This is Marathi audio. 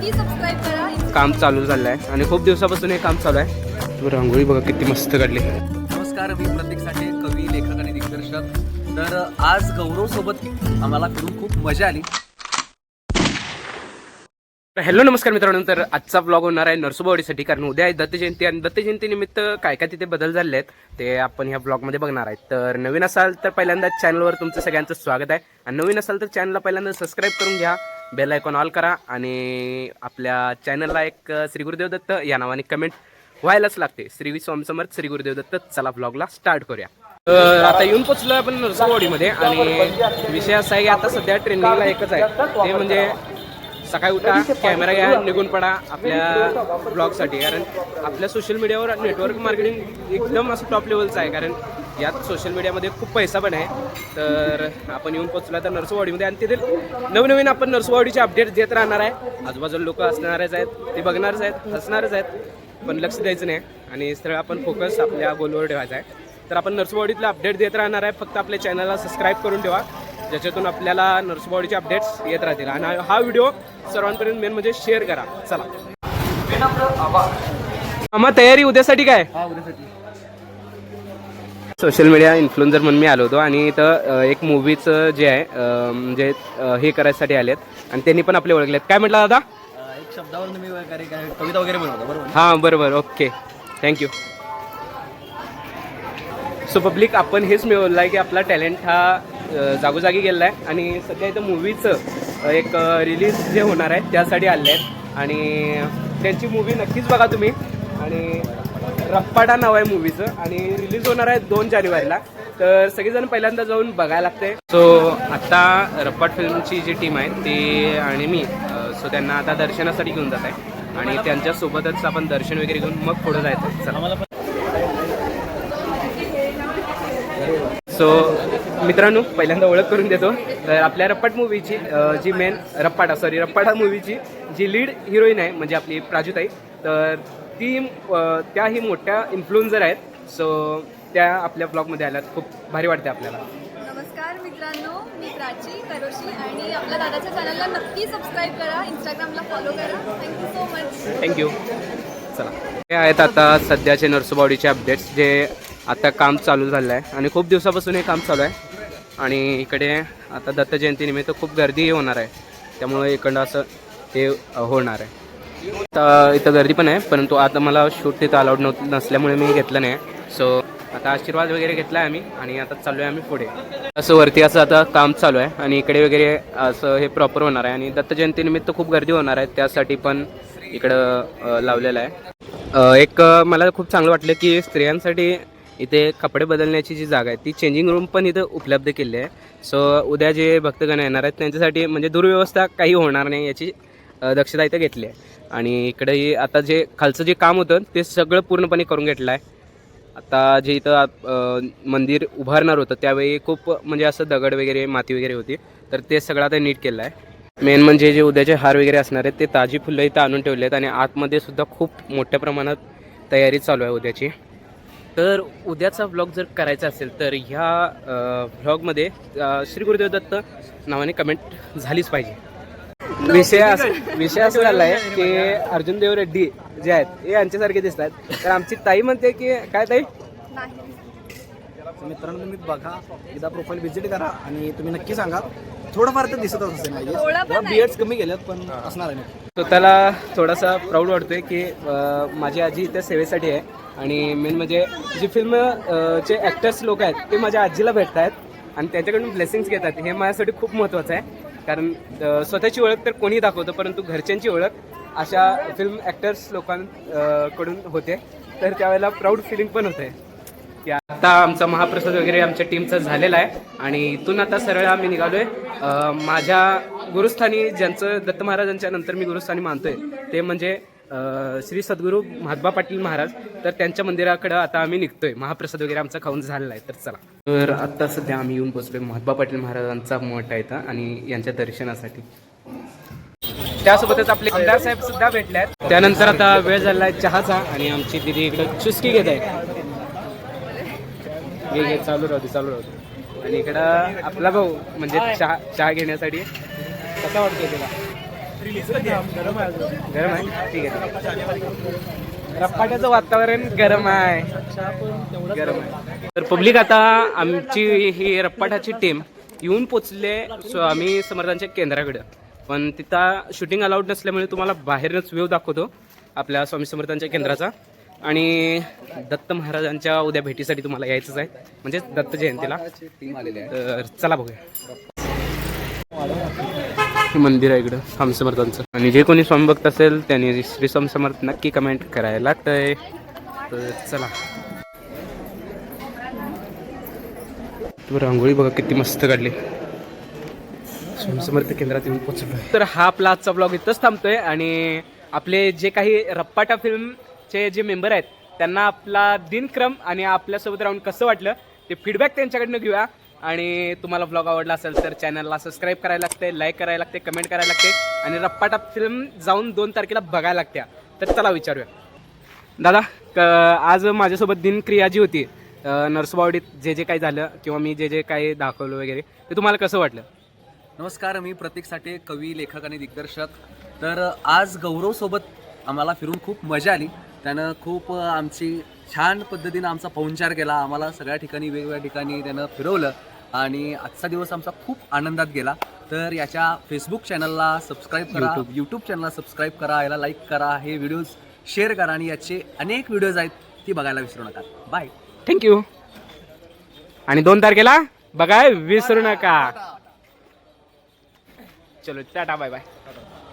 नक्की सबस्क्राईब करा. काम चालू झालं आहे आणि खूप दिवसापासून हे काम चालू आहे. रांगोळी बघा किती मस्त काढली. नमस्कार, मी प्रतीक साठे, कवी, लेखक आणि दिग्दर्शक. तर आज गौरव सोबत आम्हाला फिरून खूप मजा आली. हॅलो नमस्कार मित्रांनो. तर आजचा ब्लॉग होणार आहे नरसोबावाडीसाठी, कारण उद्या आहे दत्त जयंती आणि दत्त जयंतीनिमित्त काय काय तिथे बदल झाले आहेत ते आपण ह्या ब्लॉगमध्ये बघणार आहे. तर नवीन असाल तर पहिल्यांदा चॅनलवर तुमचं सगळ्यांचं स्वागत आहे आणि नवीन असाल तर चॅनलला पहिल्यांदा सबस्क्राईब करून घ्या, बेल आयकॉन ऑल करा आणि आपल्या चॅनलला एक श्री गुरुदेव दत्त या नावाने कमेंट व्हायलाच लागते. श्री स्वामी समर्थ श्री गुरुदेव दत्त. चला ब्लॉगला स्टार्ट करूया. आता येऊन पोचलो आपण नरसोबावाडीमध्ये आणि विषय असा आहे की आता सध्या ट्रेंडिंगला एकच आहे, ते म्हणजे सकाळी उठा, कॅमेरा घ्या, निघून पडा आपल्या ब्लॉगसाठी. कारण आपल्या सोशल मीडियावर नेटवर्क मार्केटिंग एकदम असं टॉप लेवलचं आहे, कारण यात सोशल मीडियामध्ये खूप पैसा पण आहे. तर आपण येऊन पोचला तर नरसोबावाडीमध्ये आणि तिथे नवनवीन आपण नरसोबावाडीचे अपडेट देत राहणार आहे. आजूबाजूला लोक असणारच आहेत, ते बघणारच आहेत, हसणारच आहेत, पण लक्ष द्यायचं नाही आणि सरळ आपण फोकस आपल्या गोलवर ठेवायचा आहे. तर आपण नरसोबावाडीतले अपडेट देत राहणार आहे. फक्त आपल्या चॅनलला सबस्क्राईब करून ठेवा, ज्याच्यातून आपल्याला नरसोबावाडीचे अपडेट्स येत राहतील. आणि हा व्हिडिओ सर्वांपर्यंत मेन म्हणजे शेअर करा. चला आम्हा तयारी उद्यासाठी काय? सोशल मीडिया इन्फ्लुएन्सर म्हणून मी आलो होतो आणि इथं एक मूवीचं जे आहे म्हणजे हे करायसाठी आलेत आणि त्यांनी पण आपले ओळखलेत. काय म्हटलं दादा? एक शब्दावर मी कविता वगैरे बनवतो, बरोबर? हां बरोबर, ओके, थँक्यू. सो पब्लिक, आपण हेच मिळवलं आहे की आपला टॅलेंट हा जागोजागी गेला आहे आणि सध्या इथं मूवीचं एक रिलीज जे होणार आहे त्यासाठी आले आहेत आणि त्यांची मूवी नक्कीच बघा तुम्ही. आणि रप्पाटा नाव आहे मूवीचं आणि रिलीज होणार आहे 2 जानेवारीला. तर सगळेजण पहिल्यांदा जाऊन बघायला लागते. सो आत्ता रप्पाट फिल्मची जी टीम आहे ती आणि मी सो त्यांना आता दर्शनासाठी घेऊन जात आहे आणि त्यांच्यासोबतच आपण दर्शन वगैरे घेऊन मग पुढं जायचं. चला. सो मित्रांनो, पहिल्यांदा ओळख करून देतो. तर आपल्या रप्पाट मूवीची जी मेन रप्पाटा मूवीची जी लीड हिरोईन आहे म्हणजे आपली प्राजूताई, तर त्याही मोठ्या इन्फ्लुएन्सर आहेत. सो त्या आपल्या ब्लॉगमध्ये आल्यात, खूप भारी वाटते आपल्याला. नमस्कार मित्रांनो, मी प्राची करोशी आणि आपल्या दादाच्या चॅनलला नक्की सबस्क्राईब करा, इंस्टाग्रामला फॉलो करा. Thank you so much. थँक्यू. चला, हे आहेत आता सध्याचे नरसोबावाडीचे अपडेट्स, जे आता काम चालू झालं आहे आणि खूप दिवसापासून हे काम चालू आहे. आणि इकडे आता दत्त जयंतीनिमित्त खूप गर्दी होणार आहे, त्यामुळे इकडं असं हे होणार आहे. तर इथं गर्दी पण आहे, परंतु आता मला शूट तिथं अलाउड नसल्यामुळे मी घेतलं नाही. सो आता आशीर्वाद वगैरे घेतला आहे आम्ही आणि आता चालू आहे आम्ही पुढे. असं वरती असं आता काम चालू आहे आणि इकडे वगैरे असं हे प्रॉपर होणार आहे आणि दत्त जयंतीनिमित्त खूप गर्दी होणार आहे, त्यासाठी पण इकडं लावलेलं आहे. एक मला खूप चांगलं वाटलं की स्त्रियांसाठी इथे कपडे बदलण्याची जी जागा आहे ती चेंजिंग रूम पण इथं उपलब्ध केली आहे. सो उद्या जे भक्तगण येणार आहेत त्यांच्यासाठी म्हणजे दुर्व्यवस्था काही होणार नाही याची दक्षता इथं घेतली आहे. आणि इकडेही आता जे खालचं जे काम होतं ते सगळं पूर्णपणे करून घेतलं आहे. आता जे इथं मंदिर उभारणार होतं त्यावेळी खूप म्हणजे असं दगड वगैरे माती वगैरे होती, तर ते सगळं आता नीट केलं आहे. मेन म्हणजे जे उद्याचे हार वगैरे असणार आहेत ते ताजी फुलं इथं आणून ठेवले आहेत आणि आतमध्ये सुद्धा खूप मोठ्या प्रमाणात तयारी चालू आहे उद्याची. तर उद्याचा व्लॉग जर करायचा असेल तर ह्या व्लॉगमध्ये श्री गुरुदेव दत्त नावाने कमेंट झालीच पाहिजे. विषय असं झाला आहे की अर्जुन देव रेड्डी जे आहेत हे यांच्यासारखे दिसतात. तर आमची ताई म्हणते की काय ताई? मित्रांनो, तुम्ही बघा, एकदा प्रोफाईल व्हिजिट करा आणि तुम्ही नक्की सांगा. थोडंफार तर दिसतच असेल म्हणजे बियर्ड्स कमी गेल्यात पण असणार आहे. स्वतःला थोडासा प्राऊड वाटतोय की माझी आजी इथे सेवेसाठी आहे आणि मेन म्हणजे जी फिल्म चे ॲक्टर्स लोक आहेत ते माझ्या आजीला भेटत आहेत आणि त्यांच्याकडून ब्लेसिंग्स घेतात. हे माझ्यासाठी खूप महत्त्वाचं आहे, कारण स्वतःची ओळख तर कोणी दाखवतं परंतु घरच्यांची ओळख अशा फिल्म ॲक्टर्स लोकांकडून होते, तर त्यावेळेला प्राऊड फिलिंग पण होते. आता आमचा महाप्रसाद वगैरे आमच्या टीमचा झालेला आहे आणि इथून आता सरळ आम्ही निघालोय माझ्या गुरुस्थानी, ज्यांचं दत्त महाराजांच्या नंतर मी गुरुस्थानी मानतोय ते म्हणजे श्री सद्गुरू महात्मा पाटील महाराज. तर त्यांच्या मंदिराकडं आता आम्ही निघतोय. महाप्रसाद वगैरे आमचा खाऊन झालेला आहे. तर चला. तर आता सध्या आम्ही येऊन पोचलोय महात्मा पाटील महाराजांचा मठ आहे इथं आणि यांच्या दर्शनासाठी. त्यासोबतच आपले आमदार साहेब सुद्धा भेटले आहेत. त्यानंतर आता वेळ झाला आहे चहाचा आणि आमची दिदी इकडे चुस्की घेत आहे. चालू राहू आणि इकडं आपला भाऊ म्हणजे चहा घेण्यासाठी. कसा वाटतोय तुला? गरम आहे ठीक आहे. रप्पाट्याचं वातावरण गरम आहे. गरम आहे. तर पब्लिक आता आमची ही रप्पाटाची टीम येऊन पोचले स्वामी समर्थांच्या केंद्राकडं. पण तिथं शूटिंग अलाउड नसल्यामुळे तुम्हाला बाहेरच व्ह्यू दाखवतो आपल्या स्वामी समर्थांच्या केंद्राचा. आणि दत्त महाराजांच्या उद्या भेटीसाठी तुम्हाला यायचंच आहे, म्हणजे दत्त जयंतीला. तर चला बघूया. हे मंदिर आहे इकडं स्वामी समर्थांचं. आणि जे कोणी स्वामी भक्त असेल त्यांनी श्री स्वामी समर्थ नक्की कमेंट करायला लागतंय. तर चला. रांगोळी बघा किती मस्त काढली. स्वामी समर्थ केंद्रात येऊन पोहोचलो. तर हा आपला आजचा ब्लॉग इथंच थांबतोय. आणि आपले जे काही रप्पाटा फिल्मचे जे मेंबर आहेत त्यांना आपला दिनक्रम आणि आपल्यासोबत राहून कसं वाटलं ते फीडबॅक त्यांच्याकडनं घेऊया. आणि तुम्हाला ब्लॉग आवडला असेल तर चॅनलला सबस्क्राईब करायला लागते, लाईक करायला लागते, कमेंट करायला लागते. आणि रप्पाटा फिल्म जाऊन 2 तारखेला बघायला लागत्या. तर चला विचारूया. दादा, आज माझ्यासोबत दिनक्रिया जी होती नरसोबावाडीत, जे जे काही झालं किंवा मी जे जे काही दाखवलं वगैरे, ते तुम्हाला कसं वाटलं? नमस्कार, मी प्रतीक साठे, कवी, लेखक आणि दिग्दर्शक. तर आज गौरवसोबत आम्हाला फिरून खूप मजा आली. त्यानं खूप आमची छान पद्धतीनं आमचा पाहुणचार केला. आम्हाला सगळ्या ठिकाणी वेगवेगळ्या ठिकाणी त्यानं फिरवलं आणि आजचा दिवस आमचा खूप आनंदात गेला. तर याच्या फेसबुक चॅनलला सबस्क्राईब करा, यूट्यूब चॅनलला सबस्क्राईब करा, याला लाईक करा, हे व्हिडिओज शेअर करा आणि याचे अनेक व्हिडिओज आहेत ती बघायला विसरू नका. बाय. थँक्यू. आणि 2 तारखेला बघाय विसरू नका. चलो टाटा, बाय बाय.